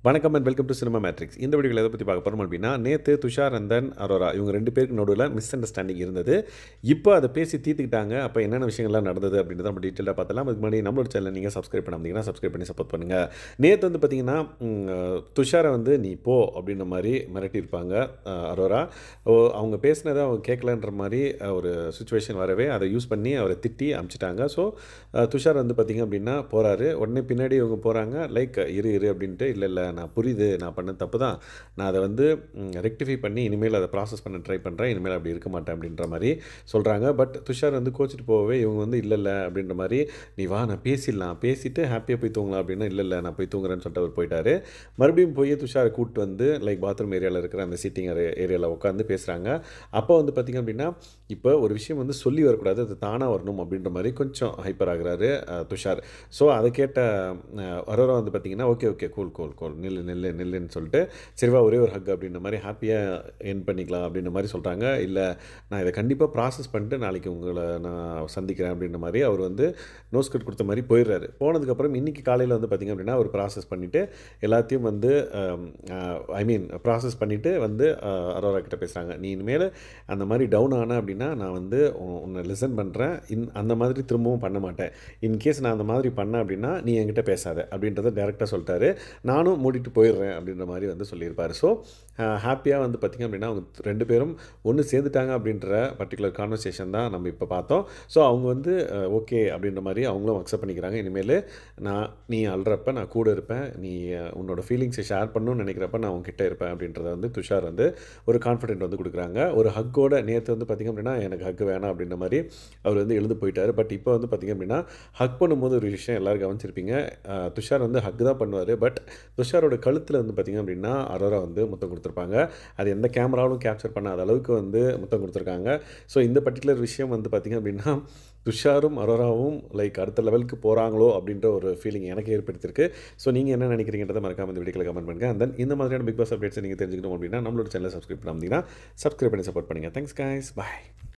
வணக்கம் and welcome to cinema matrix. இந்த வீடியோவில் எதை பற்றி பார்க்க போகிறோம் அப்படின்னா, நேற்று துஷார் அண்ட் தென் அரோரா இவங்க 2 பேருக்கு நடுவில் மிஸ் அண்டர்ஸ்டாண்டிங் இருந்தது. இப்போ அதை பேசி தீர்த்துக்கிட்டாங்க. அப்போ என்னென்ன விஷயங்கள்லாம் நடந்தது அப்படின்றத நம்ம டீட்டெயிலாக பார்த்தலாம். அதுக்கு முன்னாடி நம்மளோட சேனல் நீங்கள் சப்ஸ்கிரைப் பண்ணாமீங்கன்னா சப்ஸ்கிரைப் பண்ணி சப்போர்ட் பண்ணுங்கள். நேற்று வந்து பார்த்தீங்கன்னா துஷாரை வந்து நீ போ அப்படின்ற மாதிரி மிரட்டியிருப்பாங்க அரோரா. அவங்க பேசினதை அவங்க கேட்கலன்ற மாதிரி ஒரு சுச்சுவேஷன் வரவே அதை யூஸ் பண்ணி அவரை திட்டி அனுப்பிச்சிட்டாங்க. ஸோ துஷார் வந்து பார்த்திங்க அப்படின்னா போகிறாரு. உடனே பின்னாடி இவங்க போகிறாங்க. லைக் இரு அப்படின்ட்டு இல்லை நான் புரியுது, நான் பண்ண தப்பு தான், நான் அதை வந்து ரெக்டிஃபை பண்ணி இனிமேல் அதை ப்ராசஸ் பண்ண ட்ரை பண்ணுறேன், இனிமேல் அப்படி இருக்க மாட்டேன் அப்படின்ற மாதிரி சொல்கிறாங்க. பட் துஷார் வந்து கோச்சிட்டு போகவே இவங்க வந்து இல்லை அப்படின்ற மாதிரி, நீ வா நான் பேசிடலாம், பேசிவிட்டு ஹாப்பியாக போய் தூங்கலாம் அப்படின்னா, இல்லை நான் போய் தூங்குறேன்னு சொல்லிட்டு அவர் போயிட்டார். மறுபடியும் போய் துஷாரை கூப்பிட்டு வந்து லைக் பாத்ரூம் ஏரியாவில் இருக்கிற அந்த சீட்டிங் ஏரியாவில் உட்காந்து பேசுகிறாங்க. அப்போ வந்து பார்த்திங்க அப்படின்னா, இப்போ ஒரு விஷயம் வந்து சொல்லி வரக்கூடாது, அது தானாக வரணும் அப்படின்ற மாதிரி கொஞ்சம் ஹைப்பர் ஆகுறாரு துஷார். ஸோ அதை கேட்ட அரோரா வந்து பார்த்திங்கன்னா, ஓகே கூல் நில்லுன்னு சொல்லிட்டு, சரிவா ஒரே ஒரு ஹக் அப்படின்ற மாதிரி ஹாப்பியாக என் பண்ணிக்கலாம் அப்படின்ற மாதிரி சொல்கிறாங்க. இல்லை நான் இதை கண்டிப்பாக ப்ராசஸ் பண்ணிட்டு நாளைக்கு உங்களை நான் சந்திக்கிறேன் அப்படின்ற மாதிரி அவர் வந்து நோஸ்கட் கொடுத்த மாதிரி போயிடுறாரு. போனதுக்கப்புறம் இன்றைக்கி காலையில் வந்து பார்த்திங்க அப்படின்னா அவர் ப்ராசஸ் பண்ணிவிட்டு எல்லாத்தையும் வந்து ப்ராசஸ் பண்ணிவிட்டு வந்து அரோரா கிட்ட பேசுகிறாங்க. நீ இனிமேல் அந்த மாதிரி டவுன் ஆன அப்படின்னா நான் வந்து உன்னை லிசன் பண்ணுறேன், அந்த மாதிரி திரும்பவும் பண்ண மாட்டேன். இன்கேஸ் நான் அந்த மாதிரி பண்ணேன் அப்படின்னா நீ என்கிட்ட பேசாத அப்படின்றத டேரெக்டாக சொல்லிட்டாரு. நானும் மூடிட்டு போயிடுறேன் அப்படின்ற மாதிரி வந்து சொல்லியிருப்பார். ஸோ ஹாப்பியாக வந்து பார்த்திங்க அப்படின்னா அவங்க 2 பேரும் ஒன்று சேர்ந்துட்டாங்க அப்படின்ற பர்டிகுலர் கான்வர்சேஷன் தான் நம்ம இப்போ பார்த்தோம். ஸோ அவங்க வந்து ஓகே அப்படின்ற மாதிரி அவங்களும் அக்செப்ட் பண்ணிக்கிறாங்க. இனிமேல் நீ அழுறப்ப நான் கூட இருப்பேன், நீ உன்னோட ஃபீலிங்ஸை ஷேர் பண்ணணும்னு நினைக்கிறப்ப நான் உங்ககிட்ட இருப்பேன் அப்படின்றத வந்து துஷார் வந்து ஒரு கான்ஃபிடென்ட் வந்து கொடுக்குறாங்க. ஒரு ஹக்கோட நேற்று வந்து பார்த்திங்க அப்படின்னா எனக்கு ஹக் வேணாம் அப்படின்ற மாதிரி அவர் வந்து எழுந்து போயிட்டார். பட் இப்போ வந்து பார்த்திங்க அப்படின்னா ஹக் பண்ணும்போது ஒரு விஷயம் எல்லோரும் கவனிச்சிருப்பீங்க. துஷார் வந்து ஹக் தான் பண்ணுவார். பட் துஷாரோட கழுத்தில் வந்து பார்த்திங்க அப்படின்னா அரோரா வந்து முத்தம் கொடுத்துருப்பாங்க. அது எந்த கேமராவும் கேப்சர் பண்ணாத அளவுக்கு வந்து முத்தம் கொடுத்துருக்காங்க. ஸோ இந்த பர்டிகுலர் விஷயம் வந்து பார்த்திங்க அப்படின்னா துஷாரும் அரோராவும் லைக் அடுத்த லெவலுக்கு போகிறாங்களோ அப்படின்ற ஒரு ஃபீலிங் எனக்கு ஏற்படுத்தியிருக்கு. ஸோ நீங்கள் என்ன நினைக்கிறீங்கிறத மறக்காம இந்த வீடியோவில் கமெண்ட் பண்ணுங்கள். அண்ட் தென் இந்த மாதிரியான பிக் பாஸ் அப்டேட்ஸ் நீங்கள் தெரிஞ்சுக்கணும் அப்படின்னா நம்மளோட சேனலை சப்ஸ்கிரைப் பண்ணாமல் சப்ஸ்கிரைப் பண்ணி சப்போர்ட் பண்ணுங்கள். தேங்க்ஸ் கைஸ், பாய்.